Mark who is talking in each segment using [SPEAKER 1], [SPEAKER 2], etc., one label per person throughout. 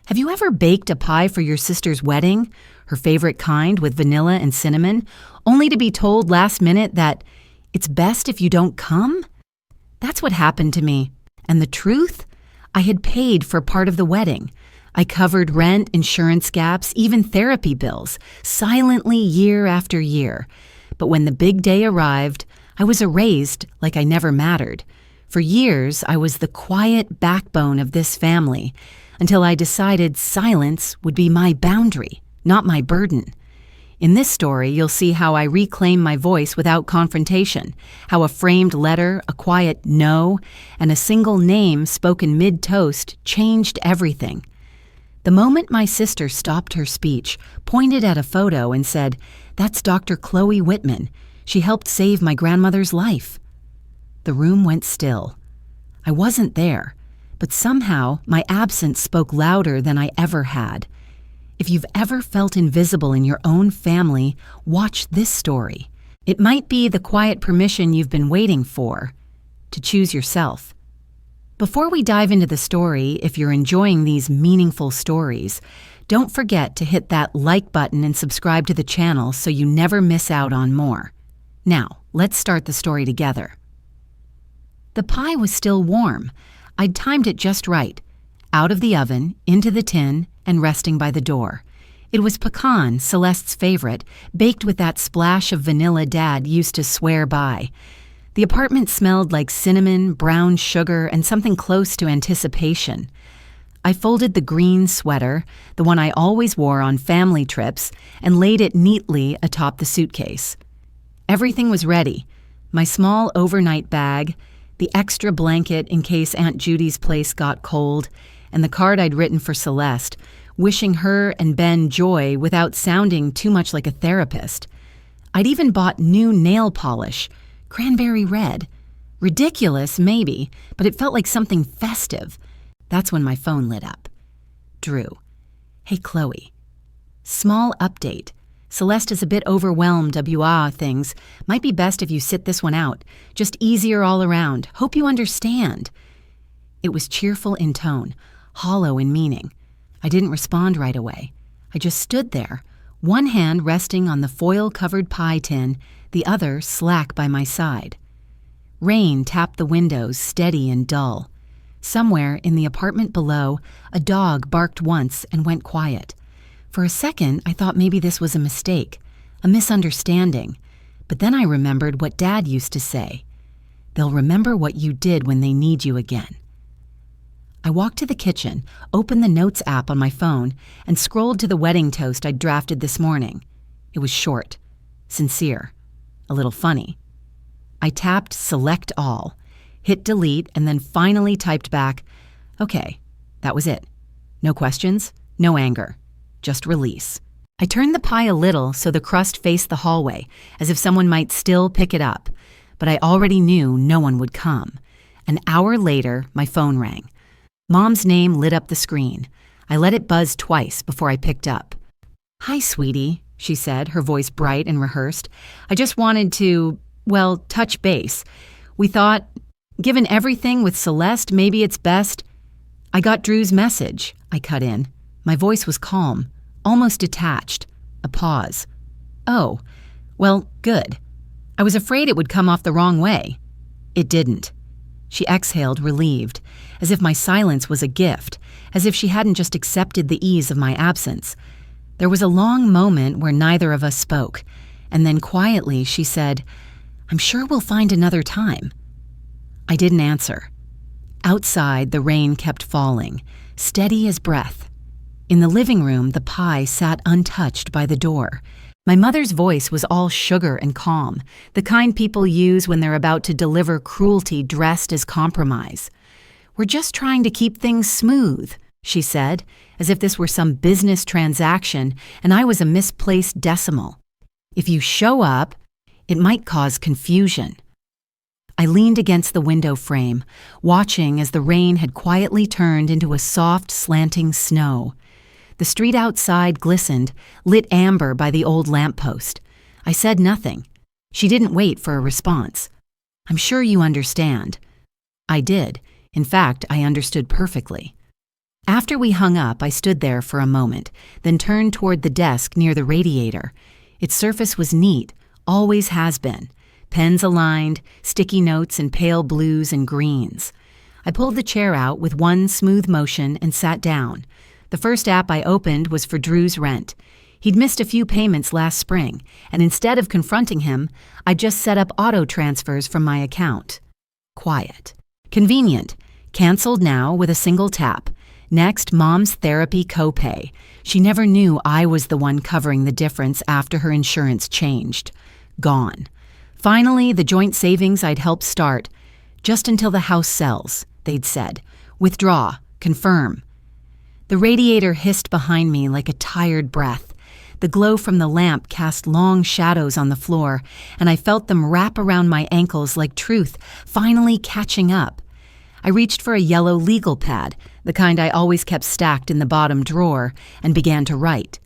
[SPEAKER 1] Have you ever baked a pie for your sister's wedding, her favorite kind with vanilla and cinnamon, only to be told last minute that it's best if you don't come? That's what happened to me. And the truth? I had paid for part of the wedding. I covered rent, insurance gaps, even therapy bills, silently year after year. But when the big day arrived, I was erased like I never mattered. For years, I was the quiet backbone of this family, until I decided silence would be my boundary, not my burden. In this story, you'll see how I reclaim my voice without confrontation, how a framed letter, a quiet no, and a single name spoken mid-toast changed everything. The moment my sister stopped her speech, pointed at a photo and said, "That's Dr. Chloe Whitman. She helped save my grandmother's life." The room went still. I wasn't there, but somehow my absence spoke louder than I ever had. If you've ever felt invisible in your own family, watch this story. It might be the quiet permission you've been waiting for, to choose yourself. Before we dive into the story, if you're enjoying these meaningful stories, don't forget to hit that like button and subscribe to the channel so you never miss out on more. Now, let's start the story together. The pie was still warm. I'd timed it just right. Out of the oven, into the tin, and resting by the door. It was pecan, Celeste's favorite, baked with that splash of vanilla Dad used to swear by. The apartment smelled like cinnamon, brown sugar, and something close to anticipation. I folded the green sweater, the one I always wore on family trips, and laid it neatly atop the suitcase. Everything was ready. My small overnight bag, the extra blanket in case Aunt Judy's place got cold, and the card I'd written for Celeste, wishing her and Ben joy without sounding too much like a therapist. I'd even bought new nail polish, cranberry red. Ridiculous, maybe, but it felt like something festive. That's when my phone lit up. Drew. "Hey, Chloe. Small update. Celeste is a bit overwhelmed, things. Might be best if you sit this one out. Just easier all around. Hope you understand." It was cheerful in tone, hollow in meaning. I didn't respond right away. I just stood there, one hand resting on the foil-covered pie tin, the other slack by my side. Rain tapped the windows, steady and dull. Somewhere in the apartment below, a dog barked once and went quiet. For a second, I thought maybe this was a mistake, a misunderstanding. But then I remembered what Dad used to say. "They'll remember what you did when they need you again." I walked to the kitchen, opened the Notes app on my phone, and scrolled to the wedding toast I'd drafted this morning. It was short, sincere, a little funny. I tapped Select All, hit delete, and then finally typed back, "Okay, that was it. No questions, no anger. Just release." I turned the pie a little so the crust faced the hallway, as if someone might still pick it up, but I already knew no one would come. An hour later, my phone rang. Mom's name lit up the screen. I let it buzz twice before I picked up. "Hi, sweetie," she said, her voice bright and rehearsed. "I just wanted to, touch base. We thought, given everything with Celeste, maybe it's best—" "I got Drew's message," I cut in. My voice was calm, almost detached. A pause. "Oh, well, good. I was afraid it would come off the wrong way." It didn't. She exhaled, relieved, as if my silence was a gift, as if she hadn't just accepted the ease of my absence. There was a long moment where neither of us spoke, and then quietly she said, "I'm sure we'll find another time." I didn't answer. Outside, the rain kept falling, steady as breath. In the living room, the pie sat untouched by the door. My mother's voice was all sugar and calm, the kind people use when they're about to deliver cruelty dressed as compromise. "We're just trying to keep things smooth," she said, as if this were some business transaction and I was a misplaced decimal. "If you show up, it might cause confusion." I leaned against the window frame, watching as the rain had quietly turned into a soft, slanting snow. The street outside glistened, lit amber by the old lamppost. I said nothing. She didn't wait for a response. "I'm sure you understand." I did. In fact, I understood perfectly. After we hung up, I stood there for a moment, then turned toward the desk near the radiator. Its surface was neat, always has been. Pens aligned, sticky notes in pale blues and greens. I pulled the chair out with one smooth motion and sat down. The first app I opened was for Drew's rent. He'd missed a few payments last spring, and instead of confronting him, I just set up auto transfers from my account. Quiet. Convenient. Canceled now with a single tap. Next, Mom's therapy copay. She never knew I was the one covering the difference after her insurance changed. Gone. Finally, the joint savings I'd helped start. Just until the house sells, they'd said. Withdraw. Confirm. The radiator hissed behind me like a tired breath. The glow from the lamp cast long shadows on the floor, and I felt them wrap around my ankles like truth finally catching up. I reached for a yellow legal pad, the kind I always kept stacked in the bottom drawer, and began to write.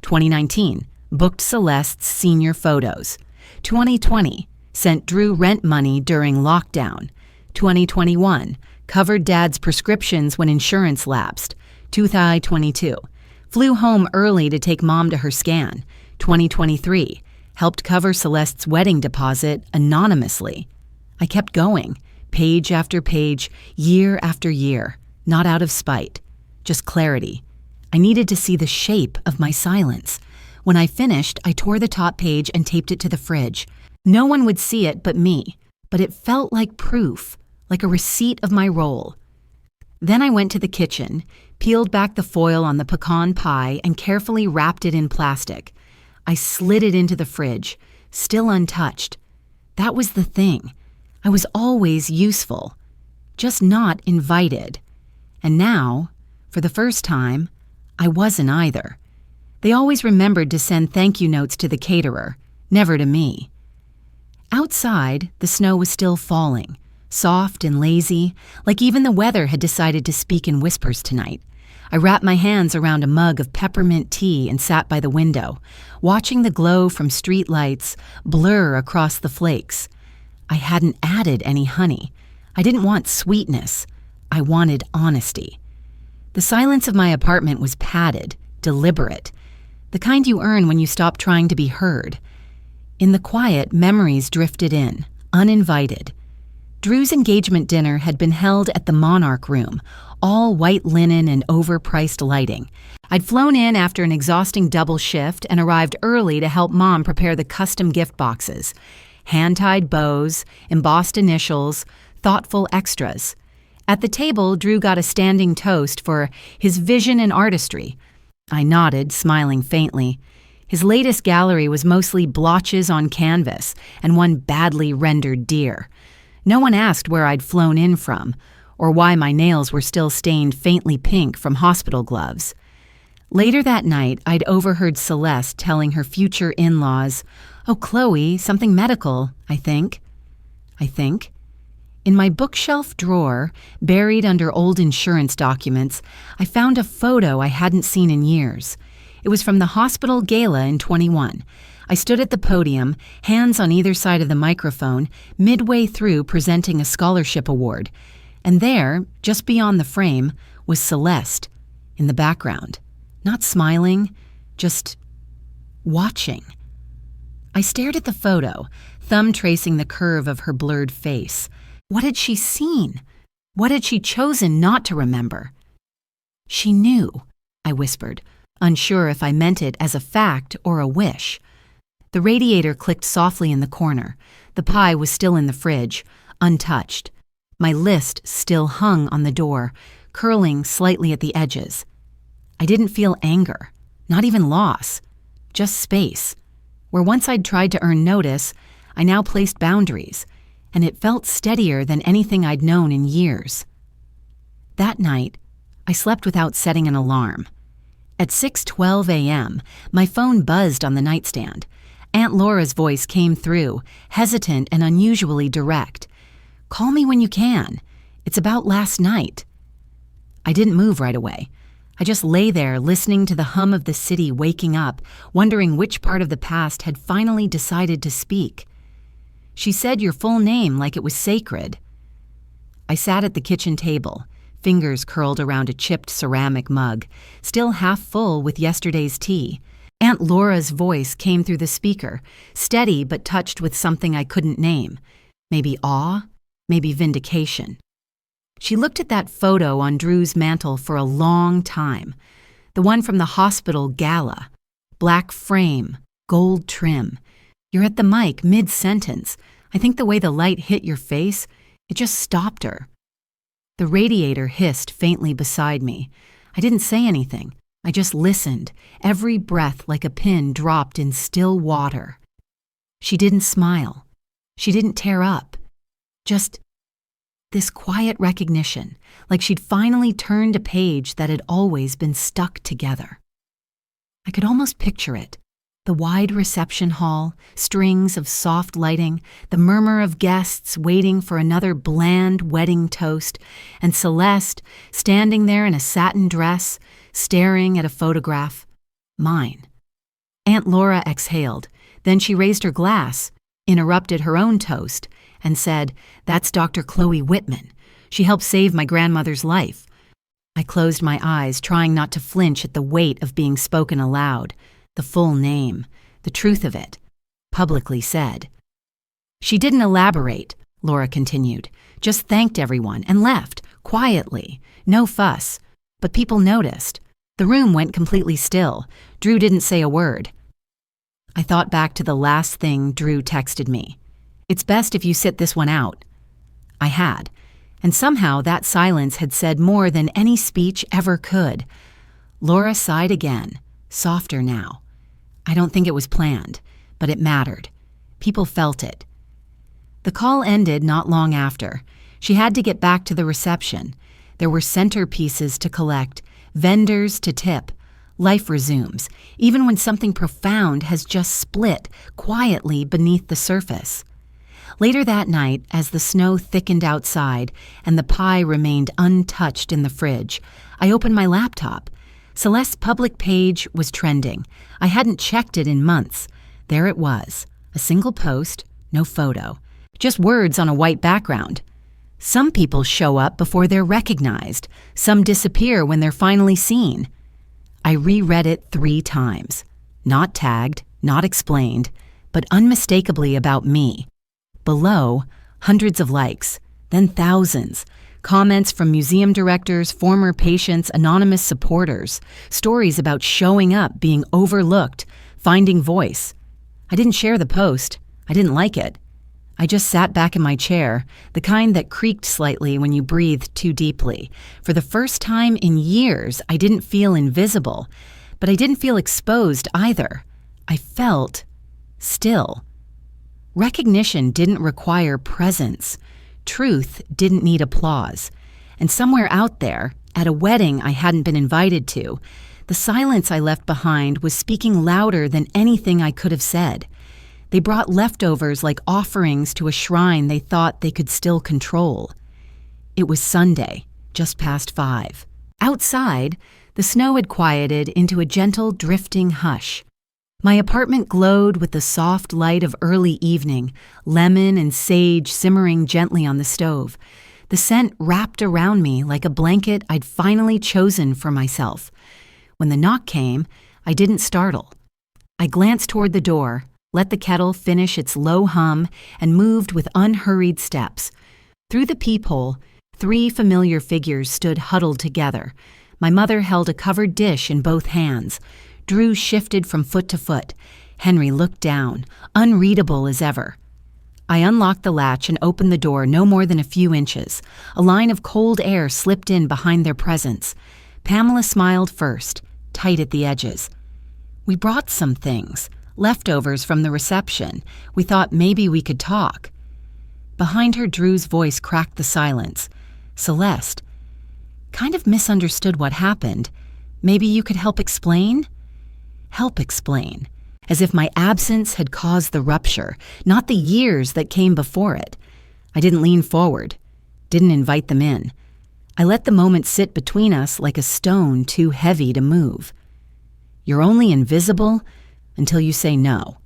[SPEAKER 1] 2019, booked Celeste's senior photos. 2020, sent Drew rent money during lockdown. 2021, covered Dad's prescriptions when insurance lapsed. 2022, flew home early to take Mom to her scan. 2023, helped cover Celeste's wedding deposit anonymously. I kept going, page after page, year after year, not out of spite, just clarity. I needed to see the shape of my silence. When I finished, I tore the top page and taped it to the fridge. No one would see it but me, but it felt like proof, like a receipt of my role. Then I went to the kitchen, peeled back the foil on the pecan pie, and carefully wrapped it in plastic. I slid it into the fridge, still untouched. That was the thing. I was always useful, just not invited. And now, for the first time, I wasn't either. They always remembered to send thank you notes to the caterer, never to me. Outside, the snow was still falling, soft and lazy, like even the weather had decided to speak in whispers tonight. I wrapped my hands around a mug of peppermint tea and sat by the window, watching the glow from street lights blur across the flakes. I hadn't added any honey. I didn't want sweetness. I wanted honesty. The silence of my apartment was padded, deliberate, the kind you earn when you stop trying to be heard. In the quiet, memories drifted in, uninvited. Drew's engagement dinner had been held at the Monarch Room, all white linen and overpriced lighting. I'd flown in after an exhausting double shift and arrived early to help Mom prepare the custom gift boxes. Hand-tied bows, embossed initials, thoughtful extras. At the table, Drew got a standing toast for his vision and artistry. I nodded, smiling faintly. His latest gallery was mostly blotches on canvas and one badly rendered deer. No one asked where I'd flown in from, or why my nails were still stained faintly pink from hospital gloves. Later that night, I'd overheard Celeste telling her future in-laws, "Oh, Chloe, something medical, I think." In my bookshelf drawer, buried under old insurance documents, I found a photo I hadn't seen in years. It was from the hospital gala in 21. I stood at the podium, hands on either side of the microphone, midway through presenting a scholarship award. And there, just beyond the frame, was Celeste, in the background. Not smiling, just watching. I stared at the photo, thumb tracing the curve of her blurred face. What had she seen? What had she chosen not to remember? "She knew," I whispered, unsure if I meant it as a fact or a wish. The radiator clicked softly in the corner. The pie was still in the fridge, untouched. My list still hung on the door, curling slightly at the edges. I didn't feel anger, not even loss, just space. Where once I'd tried to earn notice, I now placed boundaries, and it felt steadier than anything I'd known in years. That night, I slept without setting an alarm. At 6:12 a.m., my phone buzzed on the nightstand. Aunt Laura's voice came through, hesitant and unusually direct. "Call me when you can. It's about last night." I didn't move right away. I just lay there listening to the hum of the city waking up, wondering which part of the past had finally decided to speak. "She said your full name like it was sacred." I sat at the kitchen table, fingers curled around a chipped ceramic mug, still half full with yesterday's tea. Aunt Laura's voice came through the speaker, steady but touched with something I couldn't name. Maybe awe, maybe vindication. She looked at that photo on Drew's mantel for a long time. The one from the hospital gala. Black frame, gold trim. You're at the mic mid-sentence. I think the way the light hit your face, it just stopped her. The radiator hissed faintly beside me. I didn't say anything. I just listened, every breath like a pin dropped in still water. She didn't smile. She didn't tear up. Just this quiet recognition, like she'd finally turned a page that had always been stuck together. I could almost picture it. The wide reception hall, strings of soft lighting, the murmur of guests waiting for another bland wedding toast, and Celeste standing there in a satin dress, staring at a photograph. Mine. Aunt Laura exhaled. Then she raised her glass, interrupted her own toast, and said, "That's Dr. Chloe Whitman. She helped save my grandmother's life." I closed my eyes, trying not to flinch at the weight of being spoken aloud. The full name, the truth of it, publicly said. She didn't elaborate, Laura continued, just thanked everyone and left, quietly, no fuss. But people noticed. The room went completely still. Drew didn't say a word. I thought back to the last thing Drew texted me. "It's best if you sit this one out." I had, and somehow that silence had said more than any speech ever could. Laura sighed again, softer now. I don't think it was planned, but it mattered. People felt it. The call ended not long after. She had to get back to the reception. There were centerpieces to collect, vendors to tip. Life resumes, even when something profound has just split quietly beneath the surface. Later that night, as the snow thickened outside and the pie remained untouched in the fridge, I opened my laptop. Celeste's public page was trending. I hadn't checked it in months. There it was, a single post, no photo, just words on a white background. Some people show up before they're recognized. Some disappear when they're finally seen. I reread it 3 times. Not tagged, not explained, but unmistakably about me. Below, hundreds of likes, then thousands. Comments from museum directors, former patients, anonymous supporters. Stories about showing up, being overlooked, finding voice. I didn't share the post. I didn't like it. I just sat back in my chair, the kind that creaked slightly when you breathed too deeply. For the first time in years, I didn't feel invisible, but I didn't feel exposed either. I felt still. Recognition didn't require presence. Truth didn't need applause. And somewhere out there, at a wedding I hadn't been invited to, the silence I left behind was speaking louder than anything I could have said. They brought leftovers like offerings to a shrine they thought they could still control. It was Sunday, just past 5. Outside, the snow had quieted into a gentle, drifting hush. My apartment glowed with the soft light of early evening, lemon and sage simmering gently on the stove. The scent wrapped around me like a blanket I'd finally chosen for myself. When the knock came, I didn't startle. I glanced toward the door, let the kettle finish its low hum, and moved with unhurried steps. Through the peephole, 3 familiar figures stood huddled together. My mother held a covered dish in both hands. Drew shifted from foot to foot. Henry looked down, unreadable as ever. I unlocked the latch and opened the door no more than a few inches. A line of cold air slipped in behind their presence. Pamela smiled first, tight at the edges. "We brought some things, leftovers from the reception. We thought maybe we could talk." Behind her, Drew's voice cracked the silence. "Celeste, kind of misunderstood what happened. Maybe you could help explain?" Help explain, as if my absence had caused the rupture, not the years that came before it. I didn't lean forward, didn't invite them in. I let the moment sit between us like a stone too heavy to move. You're only invisible until you say no.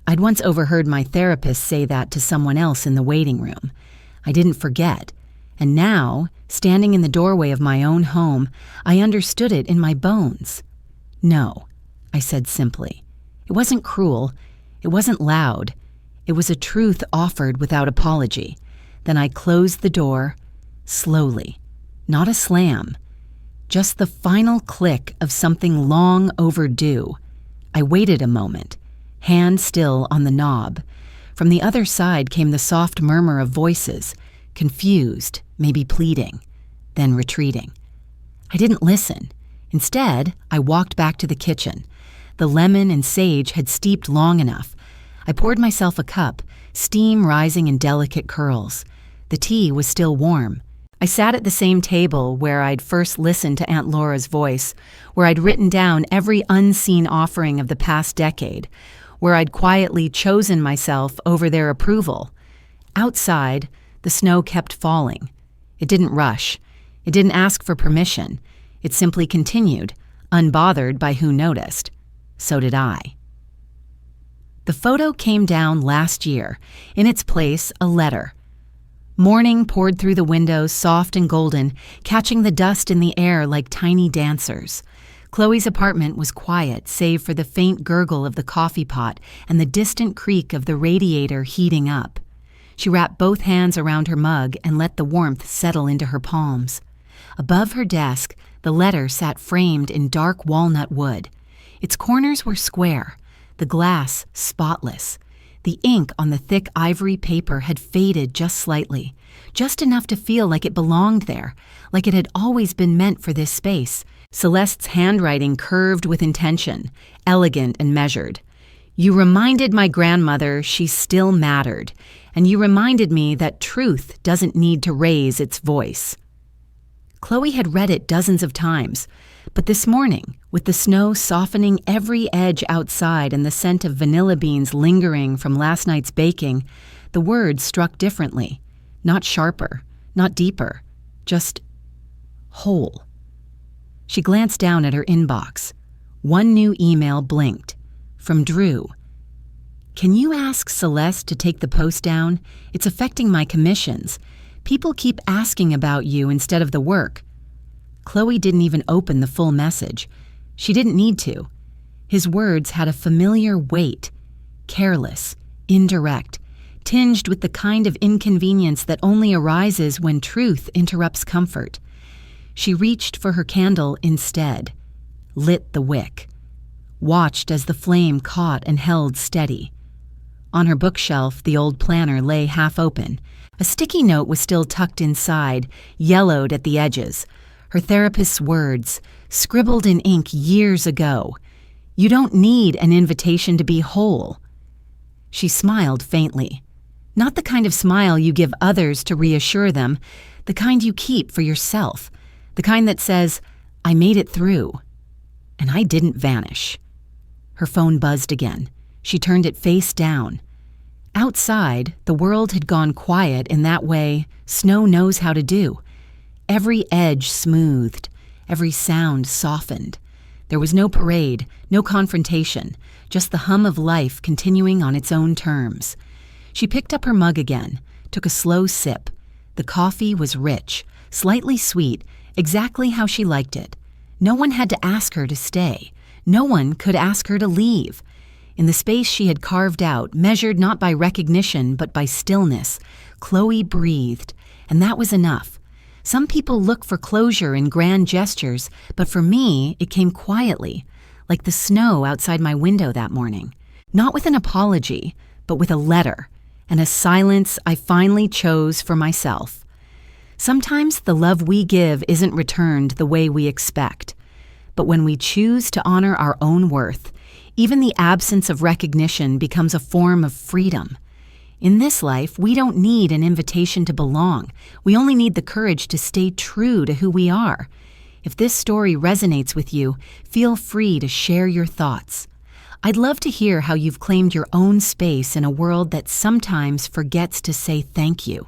[SPEAKER 1] I'd once overheard my therapist say that to someone else in the waiting room. I didn't forget, And now, standing in the doorway of my own home, I understood it in my bones. "No," I said simply. It wasn't cruel. It wasn't loud. It was a truth offered without apology. Then I closed the door, slowly. Not a slam. Just the final click of something long overdue. I waited a moment, hand still on the knob. From the other side came the soft murmur of voices, confused, maybe pleading, then retreating. I didn't listen. Instead, I walked back to the kitchen. The lemon and sage had steeped long enough. I poured myself a cup, steam rising in delicate curls. The tea was still warm. I sat at the same table where I'd first listened to Aunt Laura's voice, where I'd written down every unseen offering of the past decade, where I'd quietly chosen myself over their approval. Outside, the snow kept falling. It didn't rush. It didn't ask for permission. It simply continued, unbothered by who noticed. So did I. The photo came down last year. In its place, a letter. Morning poured through the windows, soft and golden, catching the dust in the air like tiny dancers. Chloe's apartment was quiet, save for the faint gurgle of the coffee pot and the distant creak of the radiator heating up. She wrapped both hands around her mug and let the warmth settle into her palms. Above her desk, the letter sat framed in dark walnut wood. Its corners were square, the glass spotless. The ink on the thick ivory paper had faded just slightly, just enough to feel like it belonged there, like it had always been meant for this space. Celeste's handwriting curved with intention, elegant and measured. "You reminded my grandmother she still mattered, and you reminded me that truth doesn't need to raise its voice." Chloe had read it dozens of times, but this morning, with the snow softening every edge outside and the scent of vanilla beans lingering from last night's baking, the words struck differently. Not sharper, not deeper, just whole. She glanced down at her inbox. One new email blinked. From Drew. "Can you ask Celeste to take the post down? It's affecting my commissions. People keep asking about you instead of the work." Chloe didn't even open the full message. She didn't need to. His words had a familiar weight, careless, indirect, tinged with the kind of inconvenience that only arises when truth interrupts comfort. She reached for her candle instead, lit the wick, watched as the flame caught and held steady. On her bookshelf, the old planner lay half open. A sticky note was still tucked inside, yellowed at the edges. Her therapist's words, scribbled in ink years ago. "You don't need an invitation to be whole." She smiled faintly. Not the kind of smile you give others to reassure them, the kind you keep for yourself, the kind that says, "I made it through, and I didn't vanish." Her phone buzzed again. She turned it face down. Outside, the world had gone quiet in that way snow knows how to do. Every edge smoothed, every sound softened. There was no parade, no confrontation, just the hum of life continuing on its own terms. She picked up her mug again, took a slow sip. The coffee was rich, slightly sweet, exactly how she liked it. No one had to ask her to stay. No one could ask her to leave. In the space she had carved out, measured not by recognition but by stillness, Chloe breathed, and that was enough. Some people look for closure in grand gestures, but for me, it came quietly, like the snow outside my window that morning. Not with an apology, but with a letter, and a silence I finally chose for myself. Sometimes the love we give isn't returned the way we expect. But when we choose to honor our own worth, even the absence of recognition becomes a form of freedom. In this life, we don't need an invitation to belong. We only need the courage to stay true to who we are. If this story resonates with you, feel free to share your thoughts. I'd love to hear how you've claimed your own space in a world that sometimes forgets to say thank you.